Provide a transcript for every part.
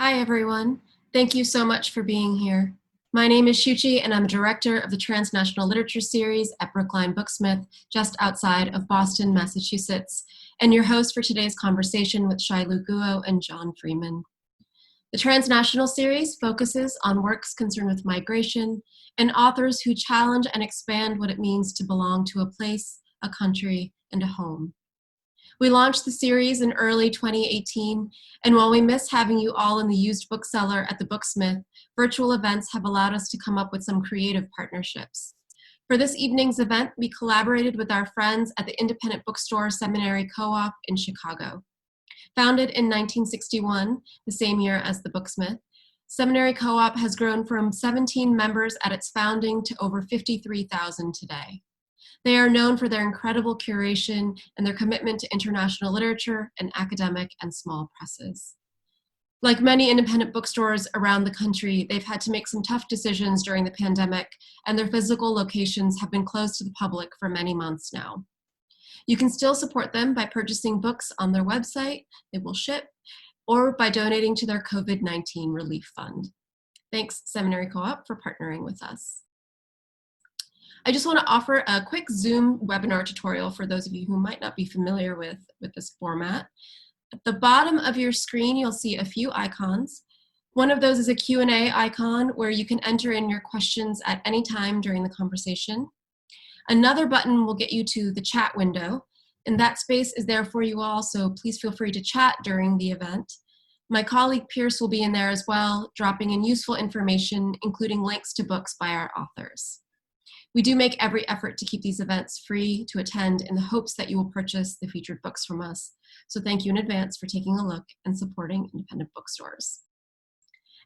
Hi, everyone. Thank you so much for being here. My name is Shuchi, and I'm director of the Transnational Literature Series at Brookline Booksmith, just outside of Boston, Massachusetts, and your host for today's conversation with Xiaolu Guo and John Freeman. The Transnational Series focuses on works concerned with migration and authors who challenge and expand what it means to belong to a place, a country, and a home. We launched the series in early 2018, and while we miss having you all in the used bookseller at the Booksmith, virtual events have allowed us to come up with some creative partnerships. For this evening's event, we collaborated with our friends at the independent bookstore Seminary Co-op in Chicago. Founded in 1961, the same year as the Booksmith, Seminary Co-op has grown from 17 members at its founding to over 53,000 today. They are known for their incredible curation and their commitment to international literature and academic and small presses. Like many independent bookstores around the country, they've had to make some tough decisions during the pandemic, and their physical locations have been closed to the public for many months now. You can still support them by purchasing books on their website, they will ship, or by donating to their COVID-19 relief fund. Thanks, Seminary Co-op, for partnering with us. I just want to offer a quick Zoom webinar tutorial for those of you who might not be familiar with this format. At the bottom of your screen, you'll see a few icons. One of those is a Q&A icon where you can enter in your questions at any time during the conversation. Another button will get you to the chat window, and that space is there for you all, so please feel free to chat during the event. My colleague Pierce will be in there as well, dropping in useful information, including links to books by our authors. We do make every effort to keep these events free to attend in the hopes that you will purchase the featured books from us. So thank you in advance for taking a look and supporting independent bookstores.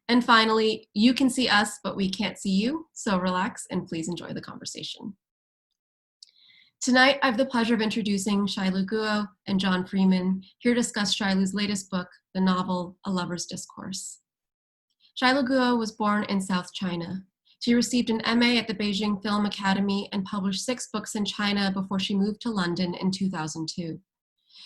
And finally, you can see us, but we can't see you, so relax and please enjoy the conversation. Tonight, I have the pleasure of introducing Xiaolu Guo and John Freeman, here to discuss Xiaolu's latest book, the novel, A Lovers Discourse. Xiaolu Guo was born in South China. She received an MA at the Beijing Film Academy and published 6 books in China before she moved to London in 2002.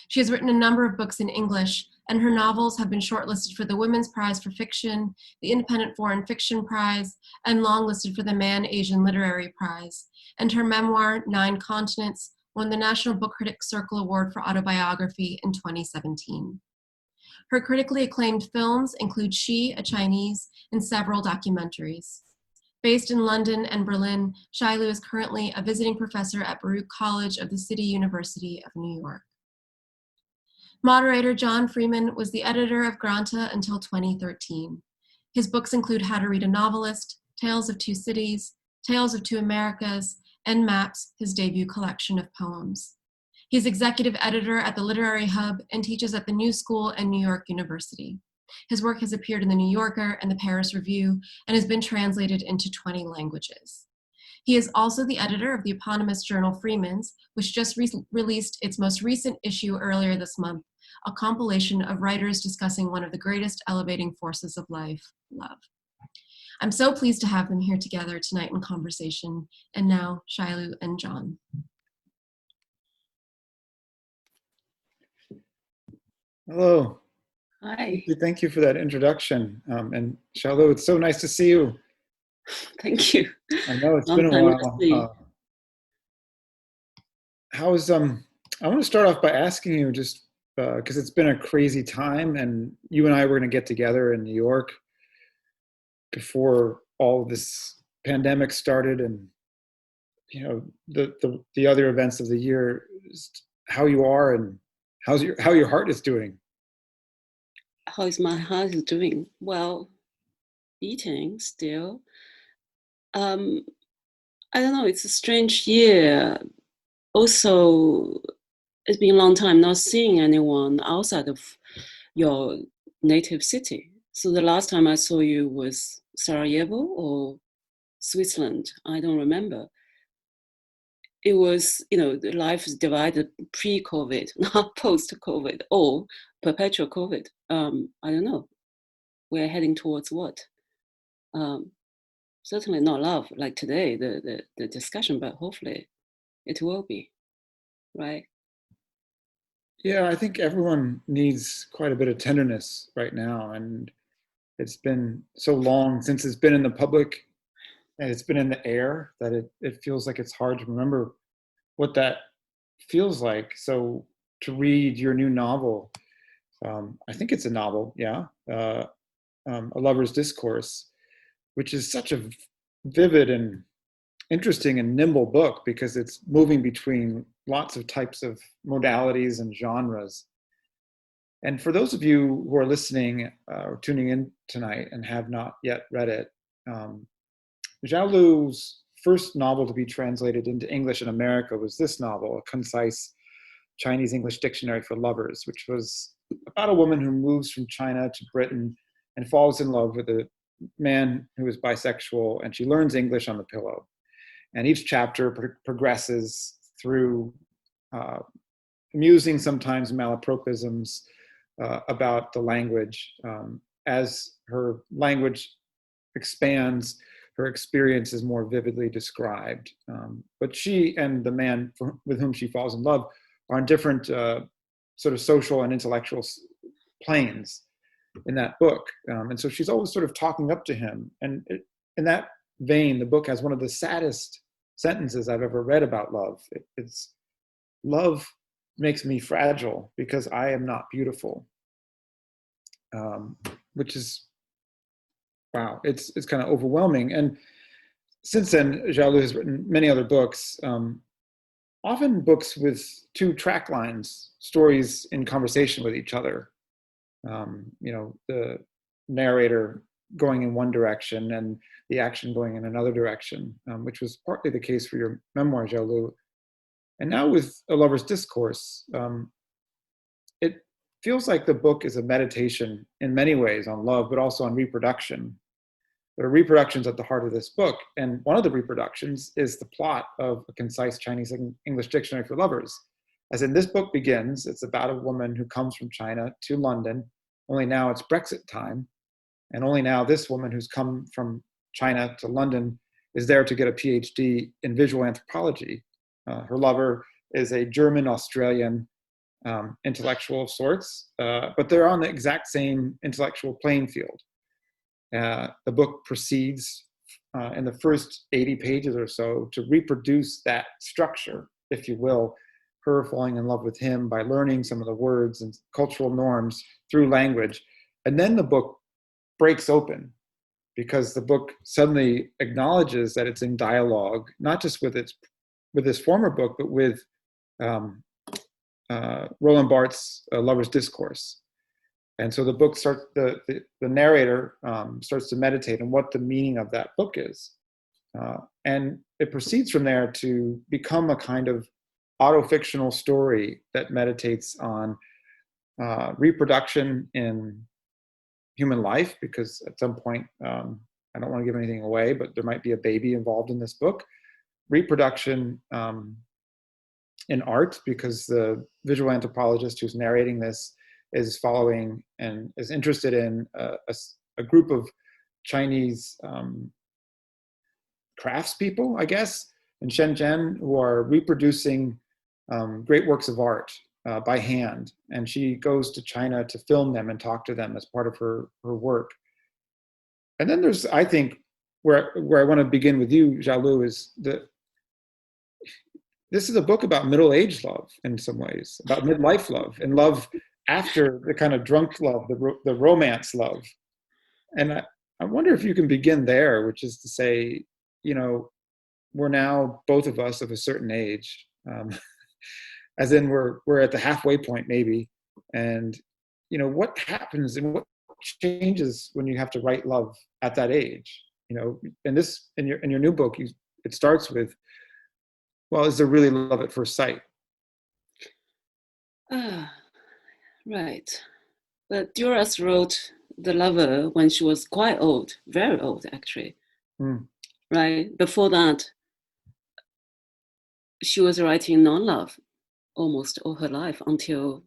She has written a number of books in English, and her novels have been shortlisted for the Women's Prize for Fiction, the Independent Foreign Fiction Prize, and longlisted for the Man Asian Literary Prize. And her memoir, 9 Continents, won the National Book Critics Circle Award for Autobiography in 2017. Her critically acclaimed films include She, a Chinese, and several documentaries. Based in London and Berlin, Xiaolu is currently a visiting professor at Baruch College of the City University of New York. Moderator John Freeman was the editor of Granta until 2013. His books include How to Read a Novelist, Tales of Two Cities, Tales of Two Americas, and Maps, his debut collection of poems. He's executive editor at the Literary Hub and teaches at the New School and New York University. His work has appeared in the New Yorker and the Paris Review and has been translated into 20 languages. He is also the editor of the eponymous journal Freeman's, which just released its most recent issue earlier this month, a compilation of writers discussing one of the greatest elevating forces of life, love. I'm so pleased to have them here together tonight in conversation. And now, Xiaolu and John. Hello. Hi. Thank you for that introduction. And Xiaolu, it's so nice to see you. Thank you. I know it's been a while. I want to start off by asking you, just because it's been a crazy time, and you and I were going to get together in New York before all of this pandemic started, and the other events of the year. How you are, and how your heart is doing. How is my heart doing? Well, eating still. I don't know, it's a strange year. Also, it's been a long time not seeing anyone outside of your native city. So the last time I saw you was Sarajevo or Switzerland. I don't remember. It was, the life is divided pre-COVID, not post-COVID, or perpetual COVID. I don't know. We're heading towards what? Certainly not love like today, the discussion, but hopefully it will be, right? Yeah, I think everyone needs quite a bit of tenderness right now. And It's been so long since it's been in the public and it's been in the air that it feels like it's hard to remember what that feels like. So to read your new novel, I think it's a novel, yeah, A Lover's Discourse, which is such a vivid and interesting and nimble book because it's moving between lots of types of modalities and genres. And for those of you who are listening or tuning in tonight and have not yet read it, Xiaolu's first novel to be translated into English in America was this novel, A Concise Chinese English Dictionary for Lovers, which was about a woman who moves from China to Britain and falls in love with a man who is bisexual, and she learns English on the pillow. And each chapter progresses through amusing, sometimes malapropisms about the language. As her language expands, her experience is more vividly described. But she and the man with whom she falls in love are on different sort of social and intellectual planes in that book. And so she's always sort of talking up to him. And in that vein, the book has one of the saddest sentences I've ever read about love. It's love makes me fragile because I am not beautiful, which is, wow, it's kind of overwhelming. And since then, Xiaolu has written many other books, often books with two track lines, stories in conversation with each other. The narrator going in one direction and the action going in another direction, which was partly the case for your memoir, Xiaolu. And now with A Lover's Discourse, it feels like the book is a meditation in many ways on love, but also on reproduction. There are reproductions at the heart of this book, and one of the reproductions is the plot of A Concise Chinese English Dictionary for Lovers. As in, this book begins, it's about a woman who comes from China to London, only now it's Brexit time, and only now this woman who's come from China to London is there to get a PhD in visual anthropology. Her lover is a German-Australian intellectual of sorts, but they're on the exact same intellectual playing field. The book proceeds in the first 80 pages or so to reproduce that structure, if you will, her falling in love with him by learning some of the words and cultural norms through language. And then the book breaks open because the book suddenly acknowledges that it's in dialogue, not just with this former book, but with Roland Barthes' Lovers Discourse. And so the book starts, the narrator starts to meditate on what the meaning of that book is. And it proceeds from there to become a kind of auto-fictional story that meditates on reproduction in human life, because at some point, I don't want to give anything away, but there might be a baby involved in this book. Reproduction in art, because the visual anthropologist who's narrating this is following and is interested in a group of Chinese craftspeople, I guess, in Shenzhen, who are reproducing great works of art by hand. And she goes to China to film them and talk to them as part of her work. And then there's, I think, where I want to begin with you, Xiaolu, is this is a book about middle-aged love in some ways, about midlife love and love after the kind of drunk love, the romance love. And I wonder if you can begin there, which is to say, we're now both of us of a certain age, as in we're at the halfway point maybe. And, what happens and what changes when you have to write love at that age? And this, in your new book, it starts with, well, is there really love at first sight? Right. But Duras wrote The Lover when she was quite old, very old actually. Right? Before that, she was writing non-love almost all her life until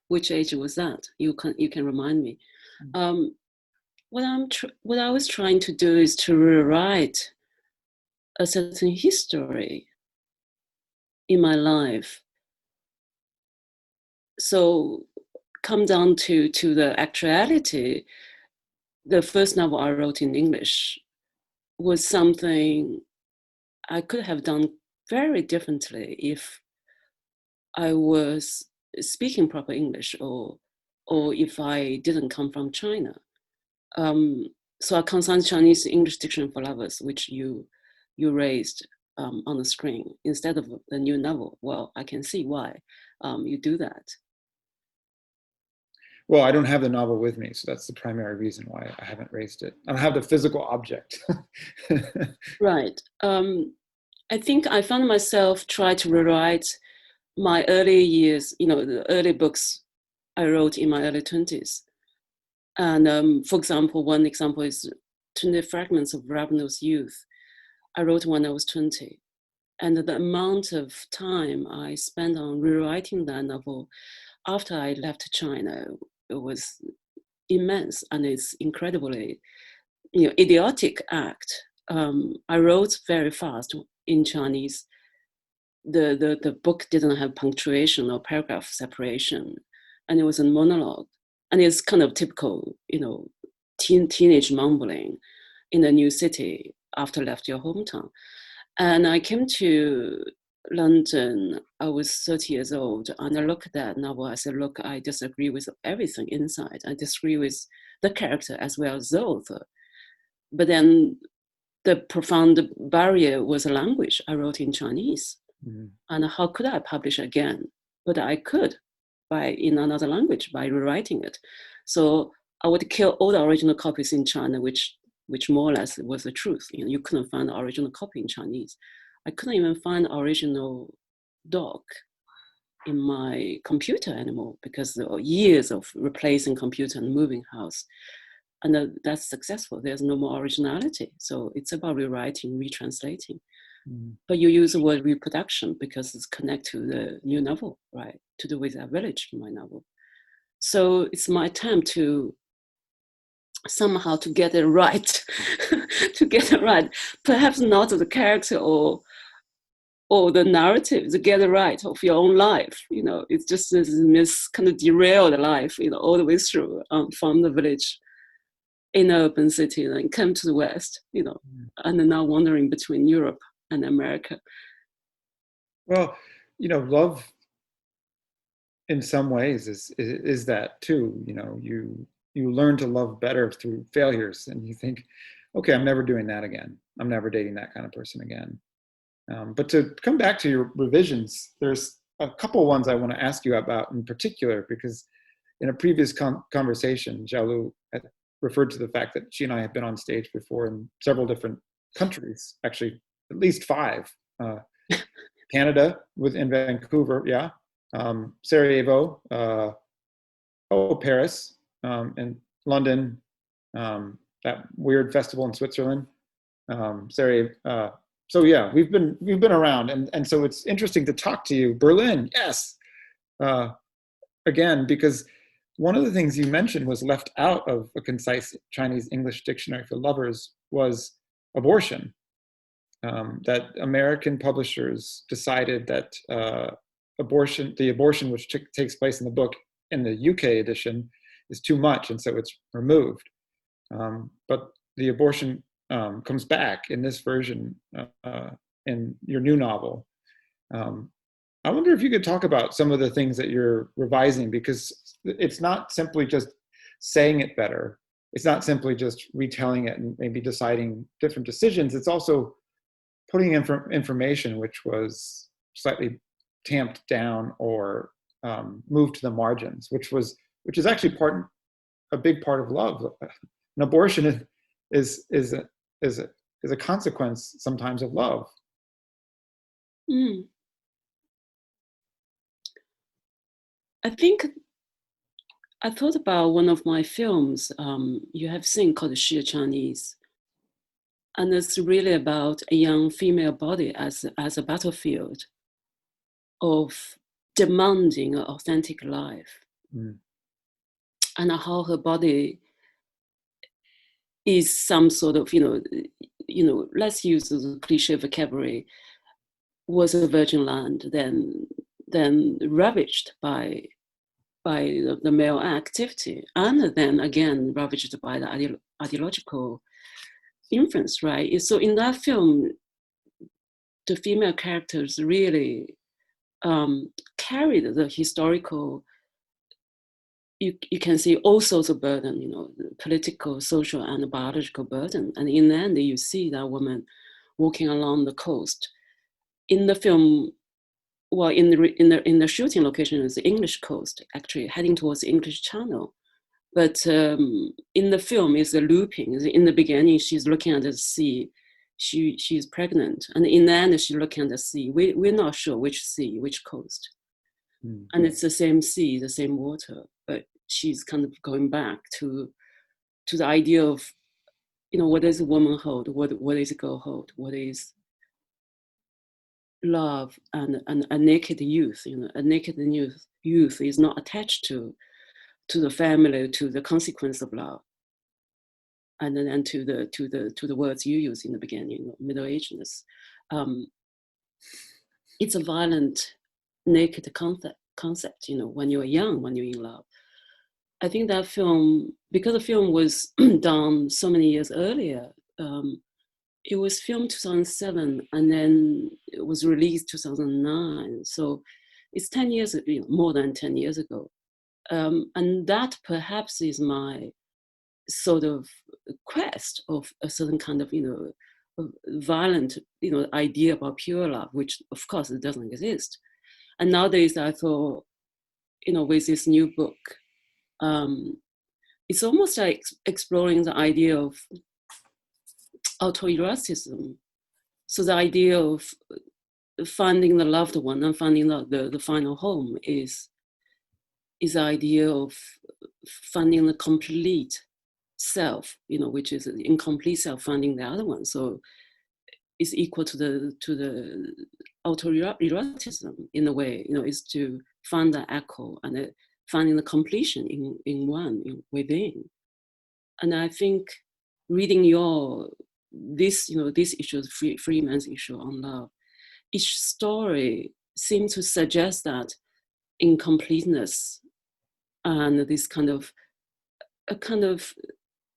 which age was that? You can remind me. What I was trying to do is to rewrite a certain history in my life. So come down to the actuality. the first novel I wrote in English was something I could have done very differently if I was speaking proper English, or if I didn't come from China. So I consigned Chinese English Dictionary for Lovers, which you raised on the screen, instead of the new novel. Well, I can see why you do that. Well, I don't have the novel with me, so that's the primary reason why I haven't raised it. I don't have the physical object. Right. I think I found myself trying to rewrite my early years, the early books I wrote in my early 20s. And for example, one example is 20 Fragments of Ravenous Youth. I wrote when I was 20. And the amount of time I spent on rewriting that novel after I left China, it was immense, and it's incredibly, idiotic act. I wrote very fast in Chinese. The book didn't have punctuation or paragraph separation, and it was a monologue. And it's kind of typical, teenage mumbling in a new city after left your hometown. And I came to London, I was 30 years old, and I looked at that novel. I said, look, I disagree with everything inside. I disagree with the character as well as the author. But then the profound barrier was a language. I wrote in Chinese. Mm-hmm. And how could I publish again? But I could in another language, by rewriting it. So I would kill all the original copies in China, which more or less was the truth. You couldn't find the original copy in Chinese. I couldn't even find the original doc in my computer anymore, because there were years of replacing computer and moving house. And that's successful. There's no more originality. So it's about rewriting, retranslating. Mm. But you use the word reproduction because it's connected to the new novel, right? To do with that village in my novel. So it's my attempt to somehow to get it right, to get it right. Perhaps not the character or the narrative, to get it right of your own life. It's just this kind of derailed life, all the way through, from the village in an urban city, and come to the West, and then now wandering between Europe and America. Well, love in some ways is that too. You learn to love better through failures, and you think, okay, I'm never doing that again. I'm never dating that kind of person again. But to come back to your revisions, there's a couple ones I want to ask you about in particular, because in a previous conversation, Xiaolu had referred to the fact that she and I have been on stage before in several different countries, actually at least 5. Canada, in Vancouver, yeah. Sarajevo, Paris, and London, that weird festival in Switzerland, Sarajevo. So yeah, we've been around, and so it's interesting to talk to you. Berlin, yes, again, because one of the things you mentioned was left out of a concise Chinese English dictionary for lovers was abortion. That American publishers decided that the abortion which takes place in the book in the UK edition is too much, and so it's removed. But the abortion comes back in this version in your new novel. I wonder if you could talk about some of the things that you're revising, because it's not simply just saying it better. It's not simply just retelling it and maybe deciding different decisions. It's also putting in information which was slightly tamped down or moved to the margins, which is actually a big part of love. An abortion is a consequence sometimes of love. Mm. I thought about one of my films you have seen called She Chinese. And it's really about a young female body as a battlefield of demanding an authentic life. Mm. And how her body is some sort of, let's use the cliche vocabulary, was a virgin land, then ravaged by by the male activity, and then again ravaged by the ideological influence, right? So in that film, the female characters really carried the historical, you can see all sorts of burden, political, social, and biological burden. And in the end, you see that woman walking along the coast. In the film, well, in the shooting location is the English coast, actually heading towards the English Channel. But in the film, is the looping. In the beginning, she's looking at the sea. She's pregnant, and in the end, she's looking at the sea. We're not sure which sea, which coast. And it's the same sea, the same water, but she's kind of going back to the idea of, what does a womanhood, what is a girlhood, what is love, and a naked youth. A naked youth is not attached to the family, to the consequence of love, and then to the words you use in the beginning, middle-agedness. It's a violent, naked concept, when you're young, when you're in love. I think that film, because the film was done so many years earlier, it was filmed 2007 and then it was released 2009. So it's 10 years, more than 10 years ago. And that perhaps is my sort of quest of a certain kind of, violent, idea about pure love, which of course it doesn't exist. And nowadays I thought, with this new book, it's almost like exploring the idea of autoeroticism. So the idea of finding the loved one and finding the final home is the idea of finding the complete self, which is the incomplete self, finding the other one. So it's equal to the autoeroticism in a way, is to find the echo and finding the completion in one, within. And I think reading this issue, Freeman's issue on love, each story seems to suggest that incompleteness and this kind of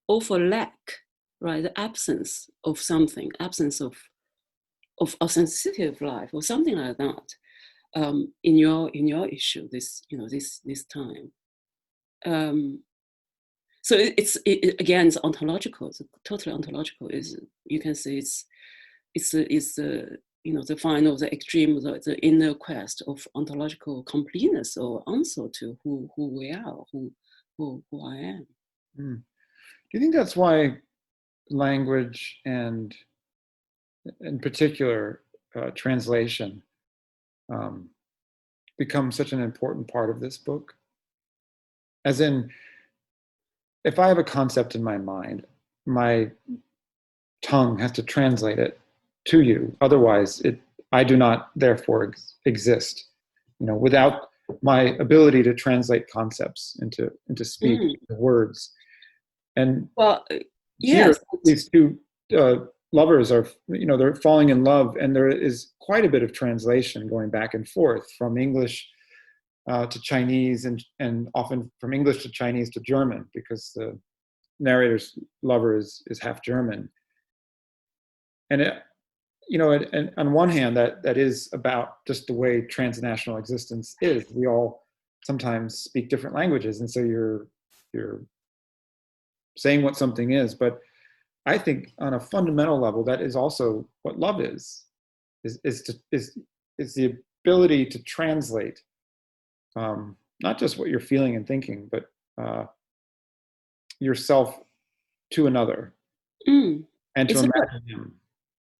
awful lack, right? The absence of something, absence of authenticity of life, or something like that. In your issue, this time. So again, it's ontological. It's totally ontological. You can say it's the final, the extreme, the inner quest of ontological completeness or answer to who we are, who I am. Do you think that's why language and, in particular, translation becomes such an important part of this book? As in, if I have a concept in my mind, my tongue has to translate it to you. Otherwise, I do not therefore exist. Without my ability to translate concepts into speech, into words. And yes, these two lovers are, they're falling in love, and there is quite a bit of translation going back and forth from English to Chinese, and often from English to Chinese to German, because the narrator's lover is half German. And and on one hand, that is about just the way transnational existence is. We all sometimes speak different languages, and so you're saying what something is. But I think on a fundamental level, that is also what love is the ability to translate not just what you're feeling and thinking, but yourself to another, and to imagine him.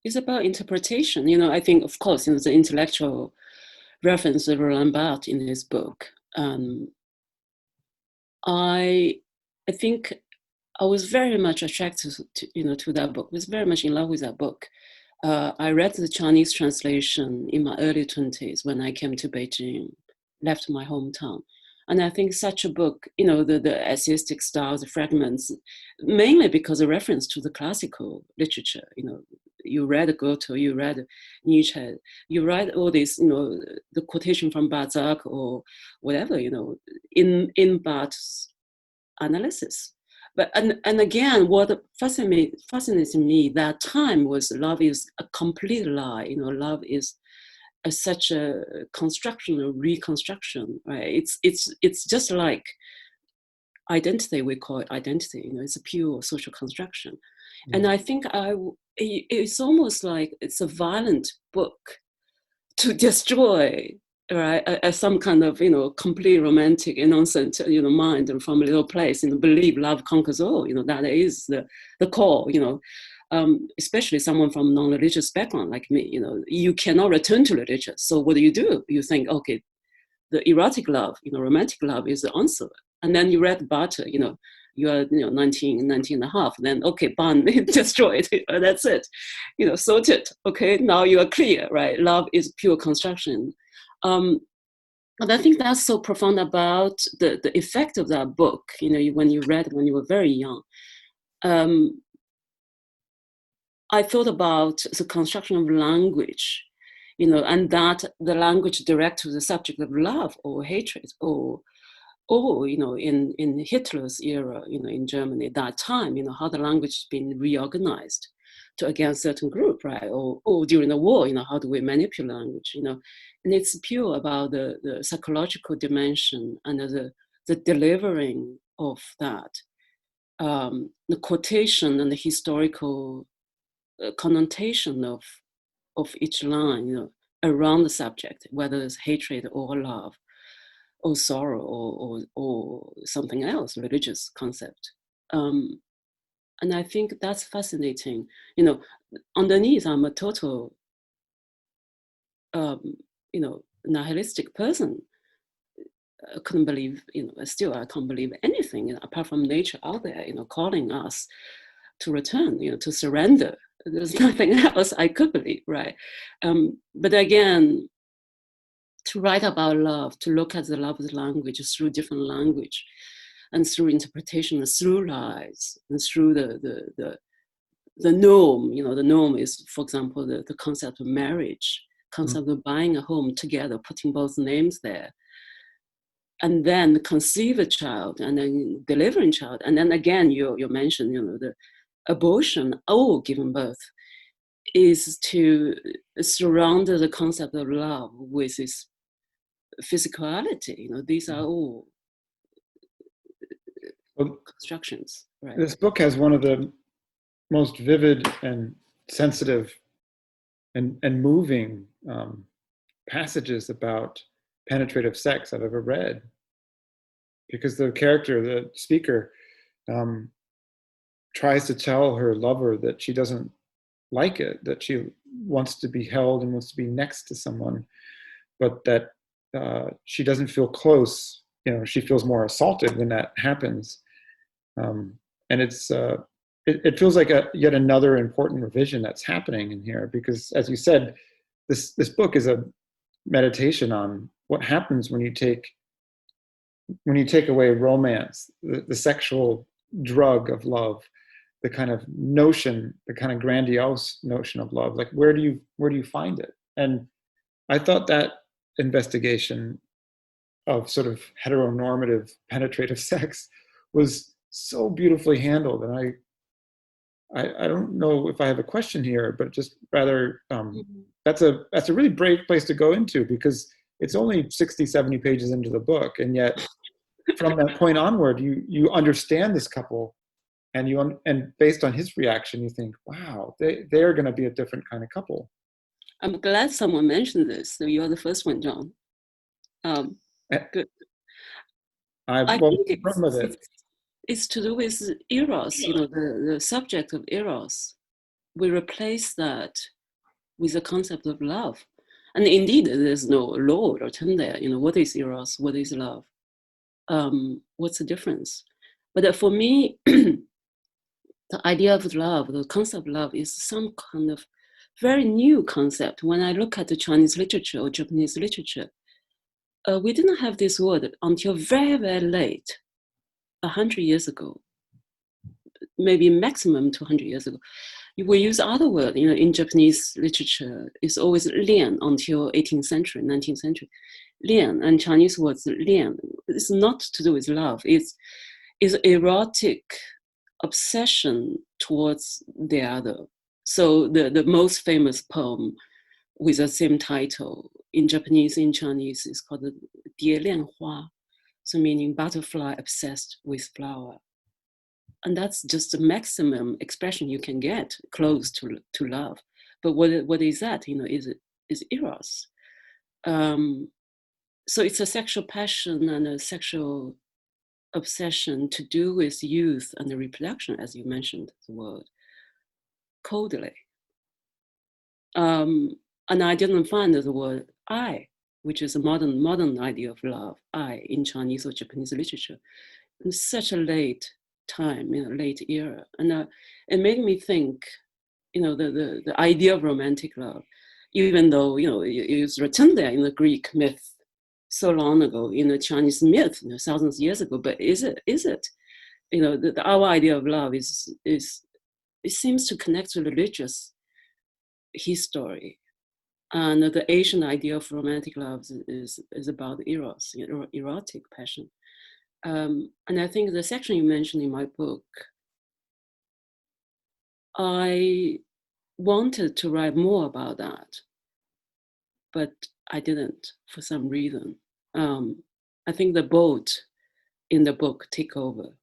It's about interpretation. I think, of course, the intellectual reference to Roland Barthes in his book. I think I was very much attracted to that book. I was very much in love with that book. I read the Chinese translation in my early 20s when I came to Beijing, left my hometown. And I think such a book, the essayistic style, the fragments, mainly because of reference to the classical literature, You read Goethe, you read Nietzsche, you read all this, the quotation from Balzac or whatever, in Barthes' analysis. But and again, what fascinates me that time was love is a complete lie. Love is such a construction or reconstruction, right? It's just like identity. We call it identity. It's a pure social construction. And I think it's almost like it's a violent book to destroy, right, some kind of, complete romantic innocent, mind and from a little place, believe love conquers all, that is the core, especially someone from non-religious background like me, you cannot return to religion. So what do? You think, okay, the erotic love, romantic love is the answer. And then you read Barter, you are 19 and a half, then okay, bond destroyed, that's it, sorted. Okay, now you are clear, right? Love is pure construction. But I think that's so profound about the effect of that book, when you read it when you were very young. I thought about the construction of language, and that the language direct to the subject of love or hatred or in Hitler's era, in Germany at that time, how the language has been reorganized to against certain group, right? Or during the war, how do we manipulate language, and it's pure about the psychological dimension and the delivering of that, the quotation and the historical connotation of each line, around the subject, whether it's hatred or love, or sorrow, or something else, religious concept. And I think that's fascinating. Underneath, I'm a total, nihilistic person. I couldn't believe, still I can't believe anything, apart from nature out there, calling us to return, to surrender. There's nothing else I could believe, right? But again, to write about love, to look at the love language through different language, and through interpretation, and through lies, and through the norm. The norm is, for example, the concept of marriage, concept of buying a home together, putting both names there, and then conceive a child, and then delivering child, and then again you mentioned, the abortion or giving birth, is to surround the concept of love with this physicality. These are all constructions, right? This book has one of the most vivid and sensitive and moving passages about penetrative sex I've ever read, because the character, the speaker, tries to tell her lover that she doesn't like it, that she wants to be held and wants to be next to someone, but that she doesn't feel close. She feels more assaulted when that happens. And it feels like yet another important revision that's happening in here, because, as you said, this book is a meditation on what happens when you take away romance, the sexual drug of love, the kind of notion, the kind of grandiose notion of love. Like, where do you find it? And I thought that investigation of sort of heteronormative penetrative sex was so beautifully handled. And I don't know if I have a question here, but just rather, that's a really brave place to go into, because it's only 60, 70 pages into the book. And yet from that point onward, you understand this couple, and based on his reaction, you think, wow, they're going to be a different kind of couple. I'm glad someone mentioned this. So you're the first one, John. Good. I think it's to do with eros, the subject of eros. We replace that with the concept of love. And indeed, there's no law or term there. What is eros? What is love? What's the difference? But for me, the idea of love, the concept of love, is some kind of very new concept. When I look at the Chinese literature or Japanese literature, we didn't have this word until very, very late, 100 years ago, maybe maximum 200 years ago. We use other words, in Japanese literature, it's always lian until 18th century, 19th century. Lian, and Chinese words lian, it's not to do with love. It's erotic obsession towards the other. So the most famous poem with the same title in Japanese, in Chinese, is called 蝶恋花, so meaning butterfly obsessed with flower. And that's just the maximum expression you can get close to love. But what is that? Is eros. So it's a sexual passion and a sexual obsession to do with youth and the reproduction, as you mentioned the word, coldly. And I didn't find the word I, which is a modern idea of love, I, in Chinese or Japanese literature, in such a late time, late era. And it made me think, the idea of romantic love, even though, it was written there in the Greek myth so long ago, in the Chinese myth, thousands of years ago, but is it? Our idea of love it seems to connect to religious history. And the Asian idea of romantic love is about eros, erotic passion. And I think the section you mentioned in my book, I wanted to write more about that, but I didn't for some reason. I think the boat in the book take over.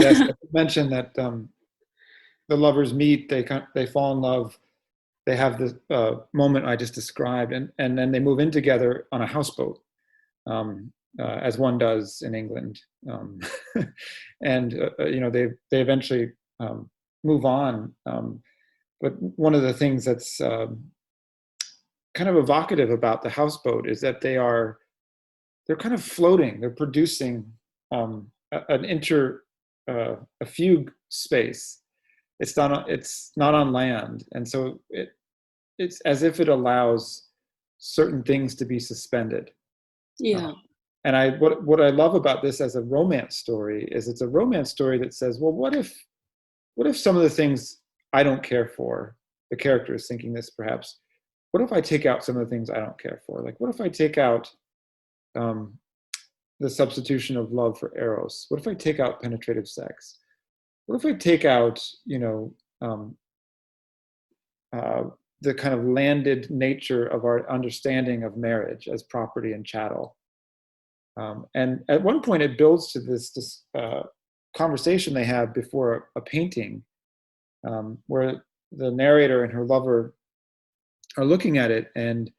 Yes, I mentioned that the lovers meet, they fall in love, they have this moment I just described, and then they move in together on a houseboat, as one does in England, and they eventually move on. But one of the things that's kind of evocative about the houseboat is that they're kind of floating. They're producing a fugue space. It's not on land, and so it's as if it allows certain things to be suspended. Yeah. And what I love about this as a romance story is it's a romance story that says, well, what if some of the things I don't care for, the character is thinking this perhaps, what if I take out some of the things I don't care for? Like, what if I take out the substitution of love for eros? What if I take out penetrative sex? What if I take out, the kind of landed nature of our understanding of marriage as property and chattel? And at one point it builds to this conversation they have before a painting, where the narrator and her lover are looking at it, and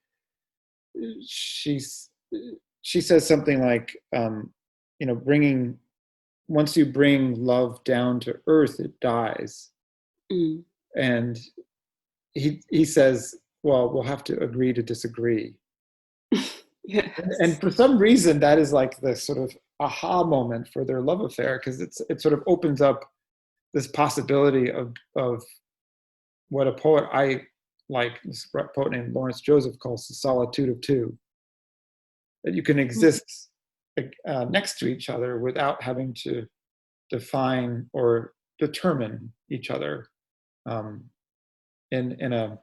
she says something like, once you bring love down to earth, it dies. Mm. And he says, well, we'll have to agree to disagree. Yes. And for some reason, that is like the sort of aha moment for their love affair, because it sort of opens up this possibility of what a poet I like, this poet named Lawrence Joseph, calls the solitude of two. That you can exist next to each other without having to define or determine each other in a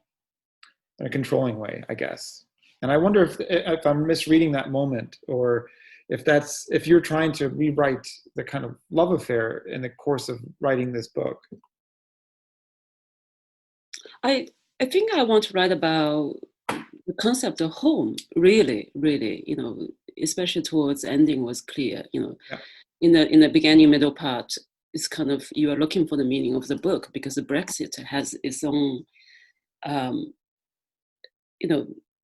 controlling way, I guess. And I wonder if I'm misreading that moment, or if you're trying to rewrite the kind of love affair in the course of writing this book. I think I want to write about the concept of home, really, especially towards the ending was clear, Yeah. In the beginning, middle part, it's kind of, you are looking for the meaning of the book, because the Brexit has its own,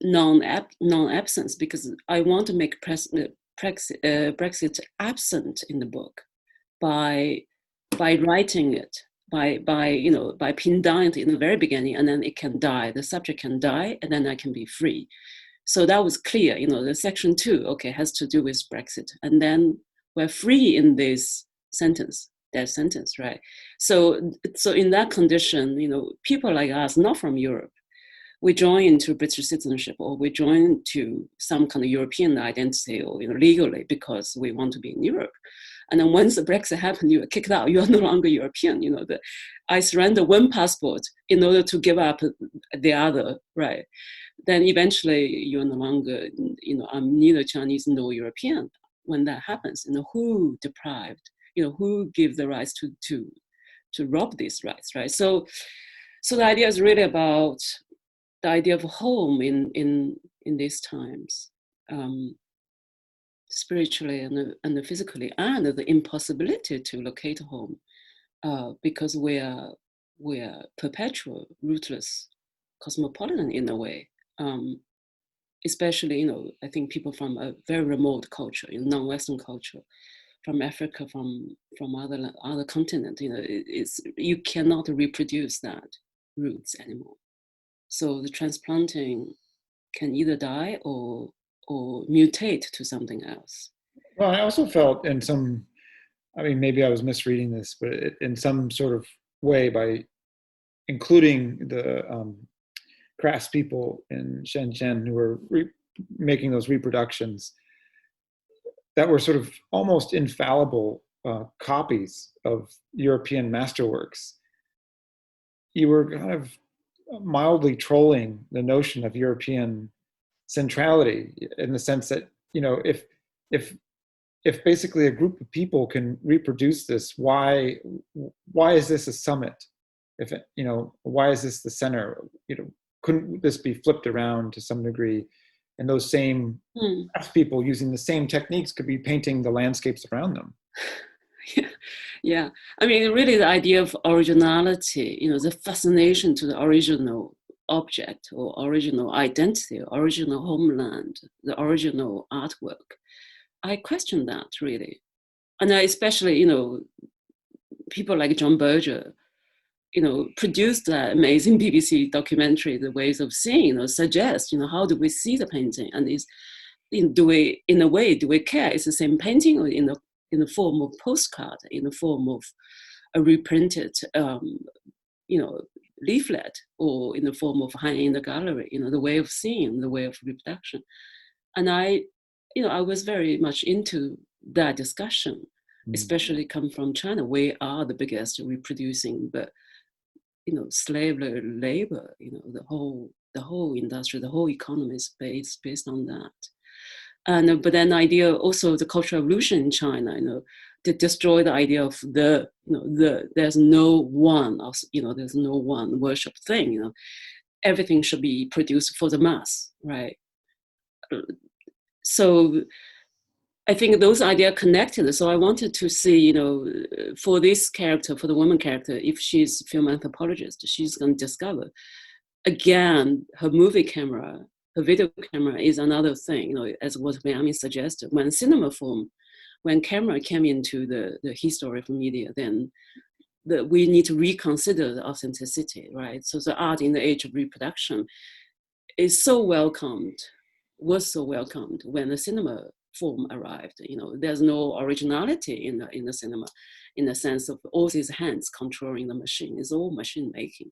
non-absence, because I want to make Brexit absent in the book by writing it, by pinning down it in the very beginning, and then it can die. The subject can die, and then I can be free. So that was clear. The section 2, has to do with Brexit, and then we're free in this sentence, that sentence, right? So in that condition, people like us, not from Europe, we join into British citizenship, or we join to some kind of European identity, or legally, because we want to be in Europe. And then once the Brexit happened, you were kicked out. You are no longer European. I surrender one passport in order to give up the other, right? Then eventually you're no longer, I'm neither Chinese nor European. When that happens, who deprived, who give the rights to rob these rights, right? So the idea is really about the idea of home in these times, spiritually and physically, and the impossibility to locate home, because we're perpetual, rootless, cosmopolitan in a way. Especially, I think people from a very remote culture, non-Western culture, from Africa, from other continent, you cannot reproduce that roots anymore. So the transplanting can either die or mutate to something else. Well, I also felt maybe I was misreading this, but in some sort of way, by including the crafts people in Shenzhen who were making those reproductions that were sort of almost infallible copies of European masterworks, you were kind of mildly trolling the notion of European centrality, in the sense that, if basically a group of people can reproduce this, why is this a summit? Why is this the center? Couldn't this be flipped around to some degree? And those same people using the same techniques could be painting the landscapes around them. Yeah. I mean, really the idea of originality, the fascination to the original object or original identity, original homeland, the original artwork. I question that, really. And especially, people like John Berger, produced that amazing BBC documentary, The Ways of Seeing, suggest, how do we see the painting? And do we care? It's the same painting, or in the form of postcard, in the form of a reprinted, leaflet, or in the form of hanging in the gallery, the way of seeing, the way of reproduction. And I was very much into that discussion, especially come from China. We are the biggest reproducing, but slave labor, the whole industry, the whole economy is based on that. And but then the idea also the Cultural Revolution in China, to destroy the idea of there's no one, there's no one worship thing, everything should be produced for the mass, right? So I think those ideas connected. So I wanted to see, for this character, for the woman character, if she's a film anthropologist, she's going to discover, again, her movie camera, her video camera is another thing, as what Benjamin suggested. When cinema form, when camera came into the history of media, then we need to reconsider the authenticity, right? So the art in the age of reproduction is was so welcomed when the cinema form arrived. There's no originality in the cinema, in the sense of all these hands controlling the machine. It's all machine making.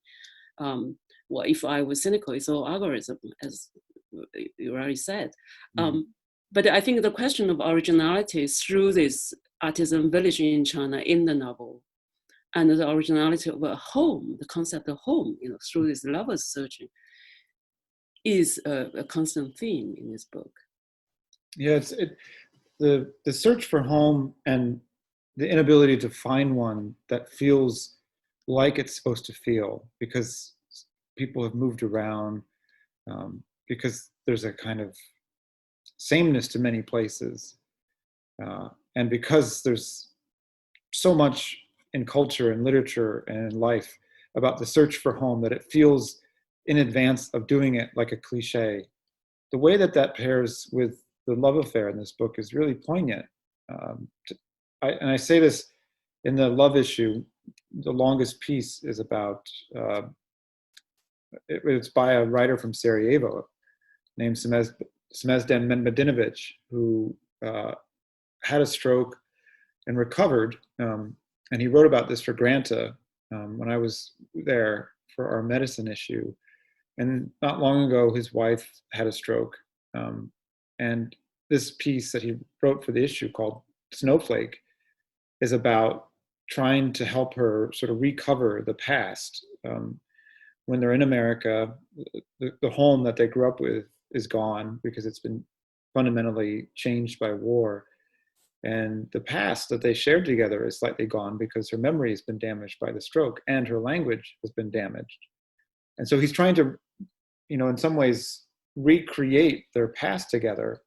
Well, if I was cynical, it's all algorithm, as you already said. But I think the question of originality is through this artisan village in China in the novel, and the originality of a home, the concept of home, through this lovers searching, is a constant theme in this book. Yeah, the search for home and the inability to find one that feels like it's supposed to feel, because people have moved around, because there's a kind of sameness to many places, and because there's so much in culture and literature and in life about the search for home that it feels in advance of doing it like a cliche. The way that pairs with the love affair in this book is really poignant. And I say this in the love issue. The longest piece is about, it's by a writer from Sarajevo named Smezden Medinovic, who had a stroke and recovered. And he wrote about this for Granta when I was there for our medicine issue. And not long ago, his wife had a stroke. And this piece that he wrote for the issue called Snowflake is about trying to help her sort of recover the past. When they're in America, the home that they grew up with is gone because it's been fundamentally changed by war. And the past that they shared together is slightly gone because her memory has been damaged by the stroke and her language has been damaged. And so he's trying to, in some ways, recreate their past together.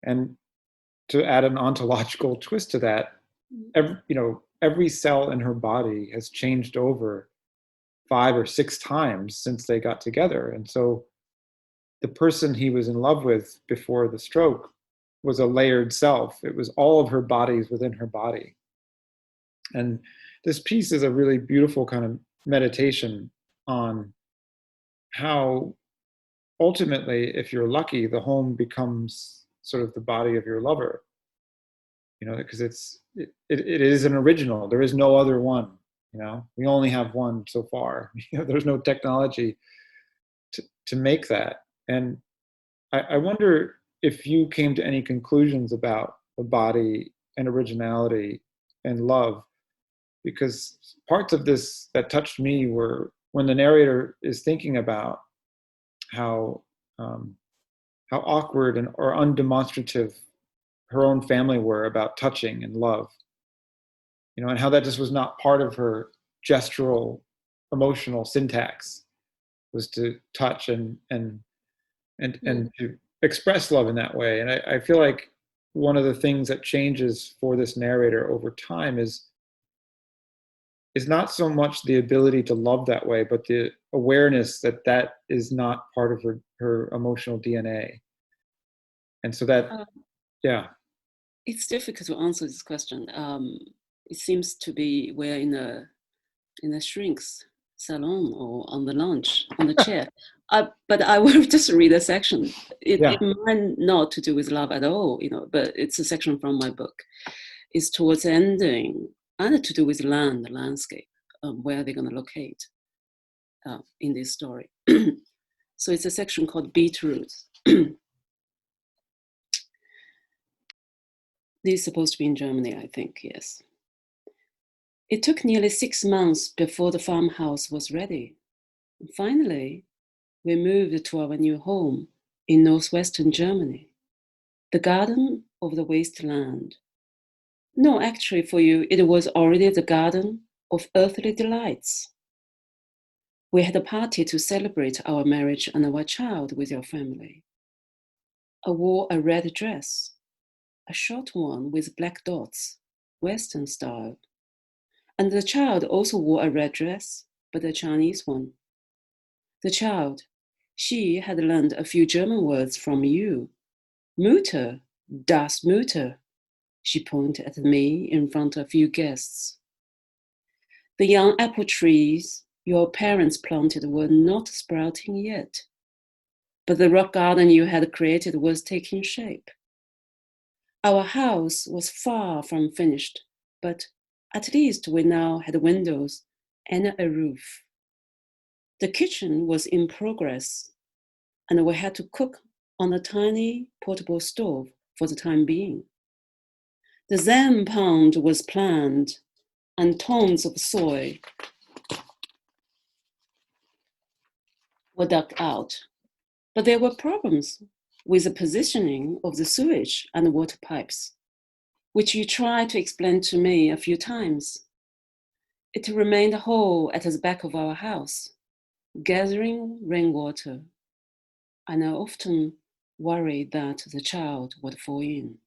And to add an ontological twist to that, every cell in her body has changed over 5 or 6 times since they got together. And so the person he was in love with before the stroke was a layered self. It was all of her bodies within her body. And this piece is a really beautiful kind of meditation on how ultimately, if you're lucky, the home becomes sort of the body of your lover. Because it is an original. There is no other one. We only have one so far. There's no technology to make that. And I wonder if you came to any conclusions about the body and originality and love, because parts of this that touched me were when the narrator is thinking about how awkward or undemonstrative her own family were about touching and love, and how that just was not part of her gestural emotional syntax, was to touch and to express love in that way. And I feel like one of the things that changes for this narrator over time is not so much the ability to love that way, but the awareness that that is not part of her emotional DNA. And so that, yeah. It's difficult to answer this question. It seems to be we're in a shrink's salon or on the lounge, on the chair. But I will just read a section. It might not to do with love at all, but it's a section from my book. It's towards the ending and to do with land, the landscape, where they're going to locate in this story. So it's a section called Beetroots. This is supposed to be in Germany, I think, yes. It took nearly 6 months before the farmhouse was ready. Finally, we moved to our new home in northwestern Germany, the garden of the wasteland. No, actually, for you, it was already the garden of earthly delights. We had a party to celebrate our marriage and our child with your family. I wore a red dress, a short one with black dots, Western style. And the child also wore a red dress, but a Chinese one. The child, she had learned a few German words from you. Mutter, das Mutter. She pointed at me in front of a few guests. The young apple trees your parents planted were not sprouting yet, but the rock garden you had created was taking shape. Our house was far from finished, but at least we now had windows and a roof. The kitchen was in progress, and we had to cook on a tiny portable stove for the time being. The Zen pond was planned, and tons of soil were dug out. But there were problems with the positioning of the sewage and water pipes, which you tried to explain to me a few times. It remained whole at the back of our house, gathering rainwater, and I often worried that the child would fall in.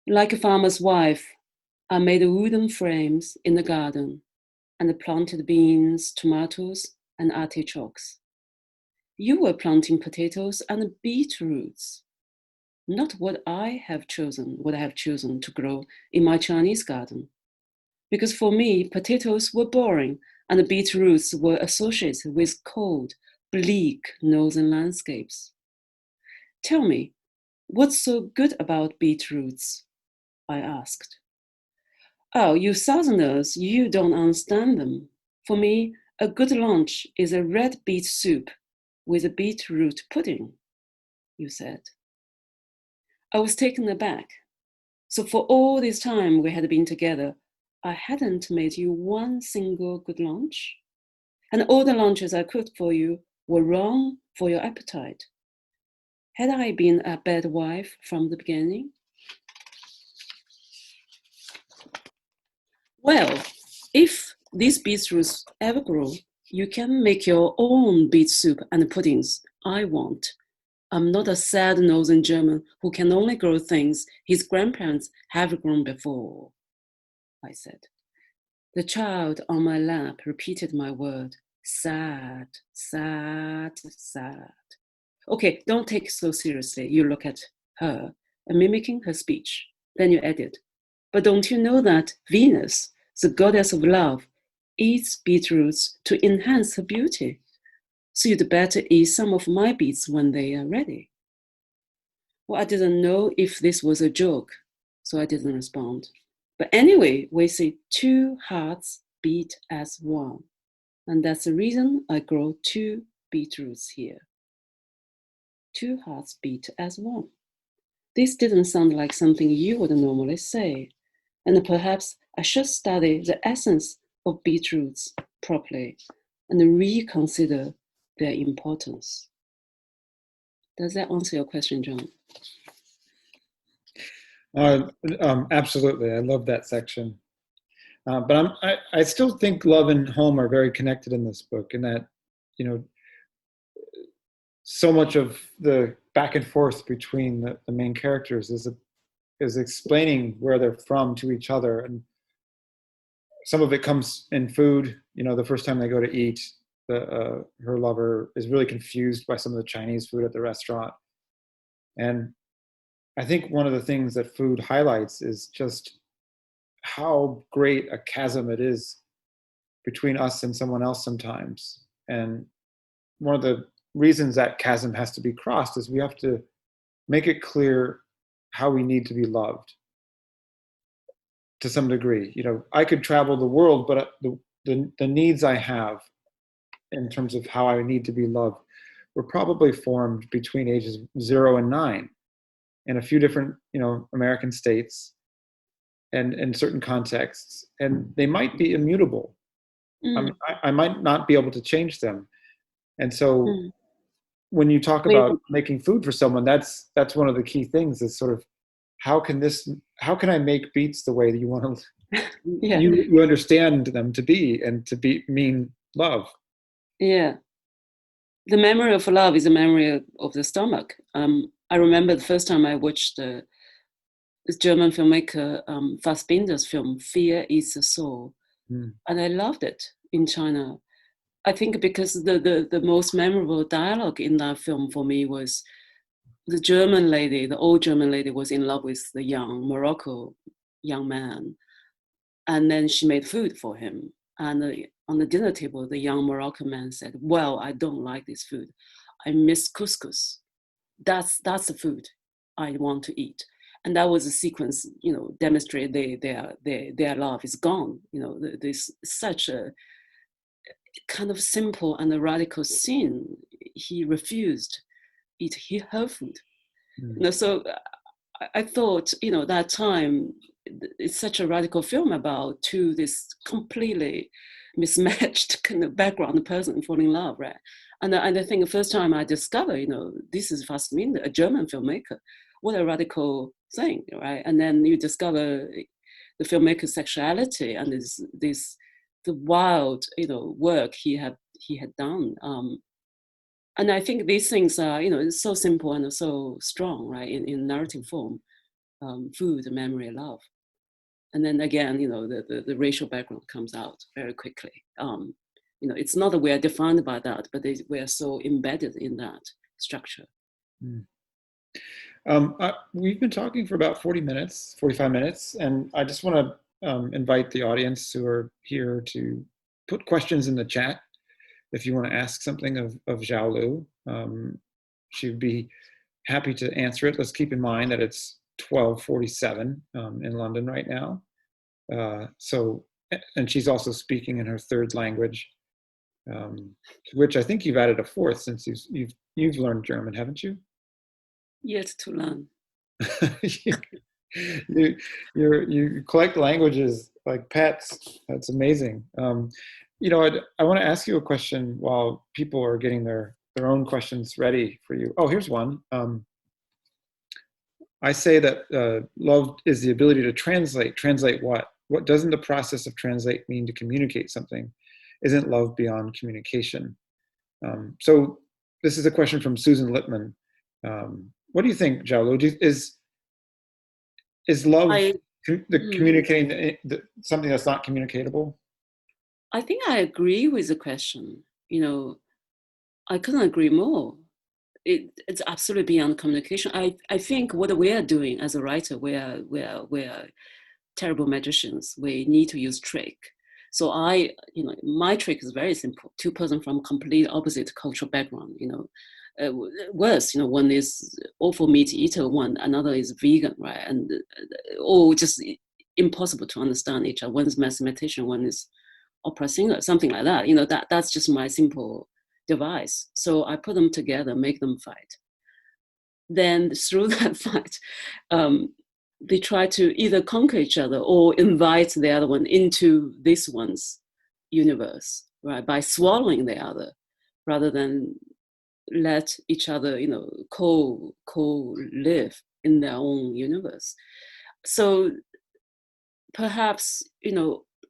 Like a farmer's wife, I made wooden frames in the garden and planted beans, tomatoes, and artichokes. You were planting potatoes and beetroots, not what I would have chosen to grow in my Chinese garden. Because for me, potatoes were boring and the beetroots were associated with cold, bleak northern landscapes. Tell me, what's so good about beetroots? I asked. Oh, you Southerners, you don't understand them. For me, a good lunch is a red beet soup with a beetroot pudding, you said. I was taken aback. So for all this time we had been together, I hadn't made you one single good lunch. And all the lunches I cooked for you were wrong for your appetite. Had I been a bad wife from the beginning? Well, if these beetroots ever grow, you can make your own beet soup and puddings. I won't. I'm not a sad northern German who can only grow things his grandparents have grown before, I said. The child on my lap repeated my word. Sad, sad, sad. Okay, don't take it so seriously. You look at her, mimicking her speech. Then you added, but don't you know that Venus, the goddess of love, eats beetroots to enhance her beauty? So you'd better eat some of my beets when they are ready. Well, I didn't know if this was a joke, so I didn't respond. But anyway, we say two hearts beat as one. And that's the reason I grow 2 beetroots here. 2 hearts beat as one. This didn't sound like something you would normally say. And perhaps I should study the essence of beetroots properly and reconsider their importance. Does that answer your question, John? Absolutely. I love that section. But I still think love and home are very connected in this book, in that, so much of the back and forth between the main characters is explaining where they're from to each other. And some of it comes in food. The first time they go to eat, her lover is really confused by some of the Chinese food at the restaurant. And I think one of the things that food highlights is just how great a chasm it is between us and someone else sometimes. And one of the reasons that chasm has to be crossed is we have to make it clear how we need to be loved to some degree. I could travel the world, but the needs I have in terms of how I need to be loved were probably formed between ages 0 and 9 in a few different, American states and in certain contexts, and they might be immutable. I might not be able to change them. And so when you talk about making food for someone, that's one of the key things, is sort of how can I make beets the way that you want to, Yeah. you understand them to be, and to be mean love. Yeah. The memory of love is a memory of the stomach. I remember the first time I watched this German filmmaker Fassbinder's film, Fear Eats the Soul. And I loved it in China. I think because the most memorable dialogue in that film for me was the old German lady was in love with the young Morocco young man. And then she made food for him. And on the dinner table, the young Moroccan man said, well, I don't like this food. I miss couscous. That's the food I want to eat. And that was a sequence, demonstrate their love is gone. There's such a kind of simple and a radical sin. He refused eat her food. So I thought, that time, it's such a radical film about this completely mismatched kind of background person falling in love, right? And I think the first time I discovered, this is Fassbinder, a German filmmaker. What a radical thing, right? And then you discover the filmmaker's sexuality and the wild, work he had done. And I think these things are, it's so simple and so strong, right? In narrative form, food, memory, love. And then again, the racial background comes out very quickly. It's not that we are defined by that, but we are so embedded in that structure. We've been talking for about 45 minutes, and I just want to invite the audience who are here to put questions in the chat. If you want to ask something of Xiaolu, she'd be happy to answer it. Let's keep in mind that it's 12:47 in London right now. And she's also speaking in her third language, which I think you've added a fourth since you've learned German, haven't you? Yet to learn. you you collect languages like pets. That's amazing. I want to ask you a question while people are getting their own questions ready for you. Oh, here's one. I say that love is the ability to translate. Translate what? What doesn't the process of translate mean to communicate something? Isn't love beyond communication? So this is a question from Susan Littman. What do you think, Xiaolu? Is love I communicating something that's not communicatable? I think I agree with the question. I couldn't agree more. It's absolutely beyond communication. I think what we are doing as a writer, we are terrible magicians. We need to use trick. So my trick is very simple. Two person from complete opposite cultural background, worse, one is awful meat eater, another is vegan, right? And or just impossible to understand each other. One is mathematician, one is opera singer, something like that. That's just my simple device. So I put them together, make them fight. Then through that fight, they try to either conquer each other or invite the other one into this one's universe, right? By swallowing the other, rather than let each other, co-live in their own universe. So perhaps,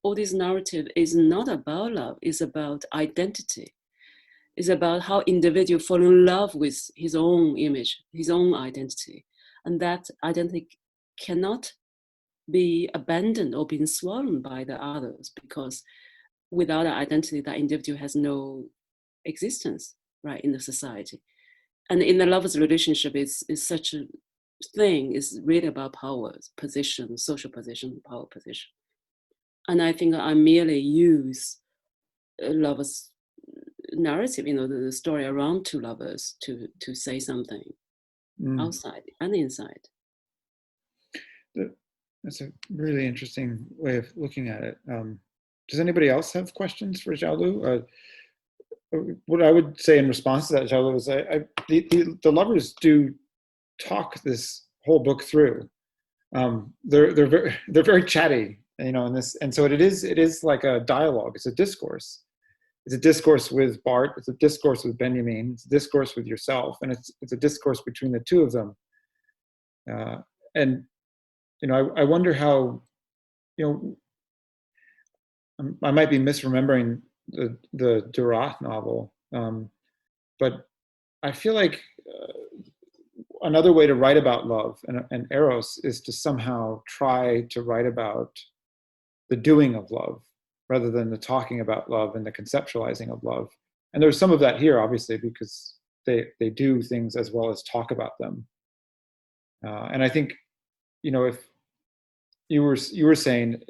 all this narrative is not about love, it's about identity. It's about how individual fall in love with his own image, his own identity. And that identity cannot be abandoned or being swallowed by the others, because without an identity, that individual has no existence, right, in the society. And in the lovers' relationship, is such a thing, is really about power, position, social position, power position. And I think I merely use lovers' narrative, the story around two lovers to say something outside and inside. That's a really interesting way of looking at it. Does anybody else have questions for Xiaolu? What I would say in response to that, Xiaolu, is the lovers do talk this whole book through. They're very chatty, in this, and so it is like a dialogue. It's a discourse. It's a discourse with Bart. It's a discourse with Benjamin. It's a discourse with yourself, and it's a discourse between the two of them. And I wonder how, I might be misremembering the Duras novel, but I feel like another way to write about love and eros is to somehow try to write about the doing of love rather than the talking about love and the conceptualizing of love. And there's some of that here, obviously, because they do things as well as talk about them. And I think, if you were saying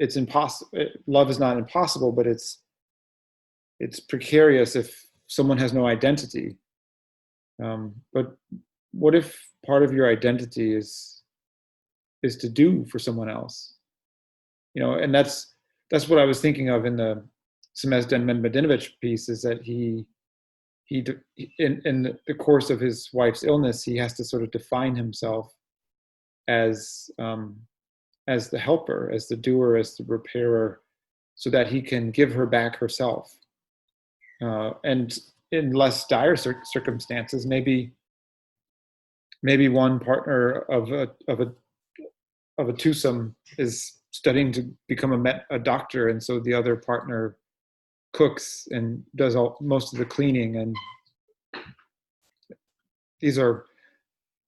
it's impossible, love is not impossible, but it's precarious if someone has no identity. But what if part of your identity is to do for someone else? And that's what I was thinking of in the Semezden Medvedinovic piece, is that he in the course of his wife's illness, he has to sort of define himself as the helper, as the doer, as the repairer, so that he can give her back herself. And in less dire circumstances, maybe one partner of a twosome is studying to become a doctor, and so the other partner cooks and does most of the cleaning. And these are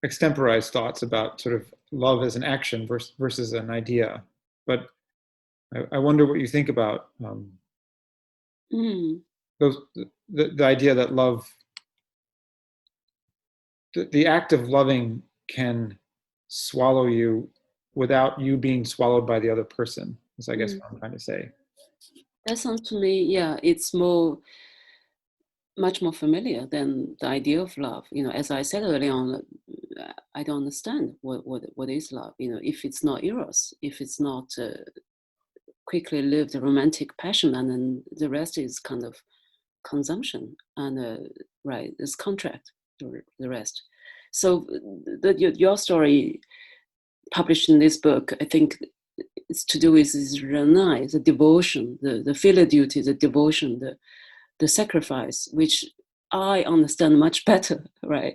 extemporized thoughts about sort of love as an action versus an idea. But I wonder what you think about the idea that love, the act of loving, can swallow you without you being swallowed by the other person, is I guess what I'm trying to say. That sounds to me, yeah, it's much more familiar than the idea of love. As I said earlier on, I don't understand what is love. If it's not eros, if it's not quickly lived romantic passion, and then the rest is kind of consumption, and right, it's contract, the rest. So your story published in this book, I think it's to do with this renai, the devotion, the filial duty, the devotion, the sacrifice, which I understand much better, right?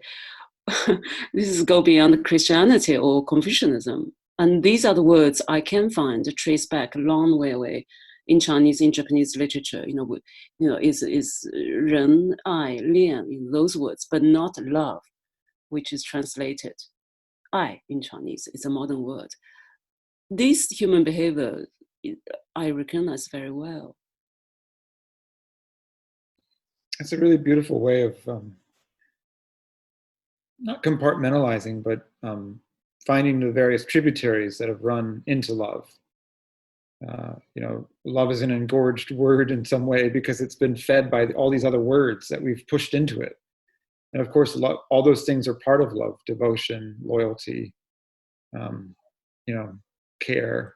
This is go beyond Christianity or Confucianism. And these are the words I can find, trace back a long way away in Chinese, in Japanese literature, is ren, ai, lian, in those words, but not love, which is translated ai in Chinese. It's a modern word. This human behavior, I recognize very well. It's a really beautiful way of not compartmentalizing, but finding the various tributaries that have run into love. Love is an engorged word in some way because it's been fed by all these other words that we've pushed into it. And of course, all those things are part of love: devotion, loyalty, care,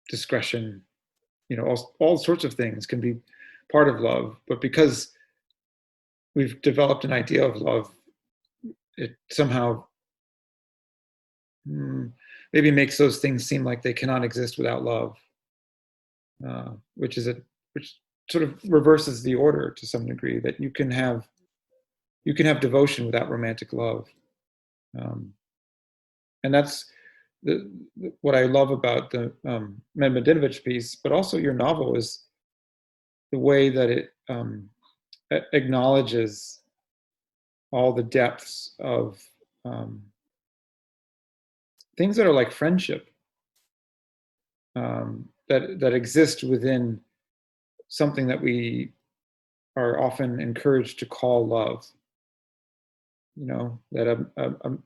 discretion. All sorts of things can be part of love. But because we've developed an idea of love, it somehow maybe makes those things seem like they cannot exist without love, which sort of reverses the order to some degree. That you can have devotion without romantic love, and that's what I love about the Medvedevich piece, but also your novel, is the way that it acknowledges all the depths of things that are like friendship, that exist within something that we are often encouraged to call love. That a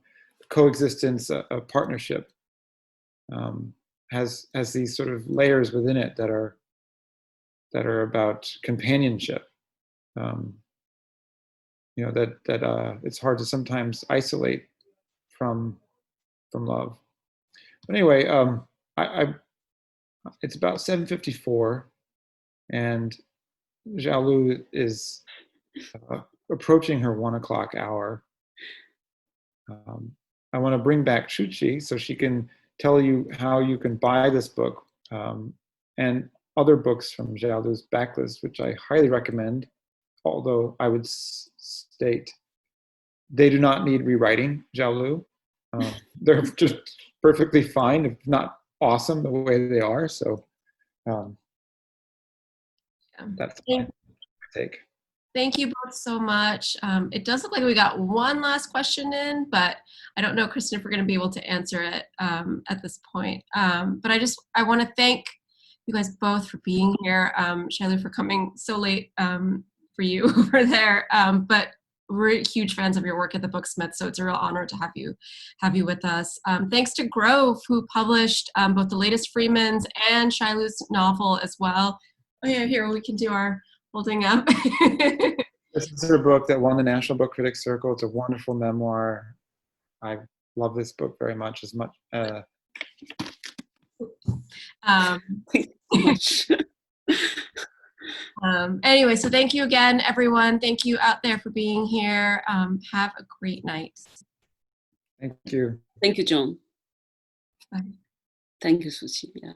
coexistence, a partnership, has these sort of layers within it that are about companionship. That it's hard to sometimes isolate from love. But anyway, it's about 7:54, and Xiaolu is approaching her 1 o'clock hour. I want to bring back Shuchi so she can tell you how you can buy this book and other books from Xiaolu's backlist, which I highly recommend, although I would state they do not need rewriting, Xiaolu. They're just perfectly fine, if not awesome, the way they are. So that's my take. Thank you both so much. It does look like we got one last question in, but I don't know, Kristen, if we're going to be able to answer it at this point. But I want to thank you guys both for being here. Xiaolu, for coming so late for you over there. But we're huge fans of your work at the Booksmith, so it's a real honor to have you with us. Thanks to Grove, who published both the latest Freeman's and Xiaolu's novel as well. Oh yeah, here we can do our holding up. This is her book that won the National Book Critics Circle. It's a wonderful memoir. I love this book very much. Anyway, so thank you again, everyone. Thank you out there for being here. Have a great night. Thank you. Thank you, John. Bye. Thank you, Suchi. Yeah.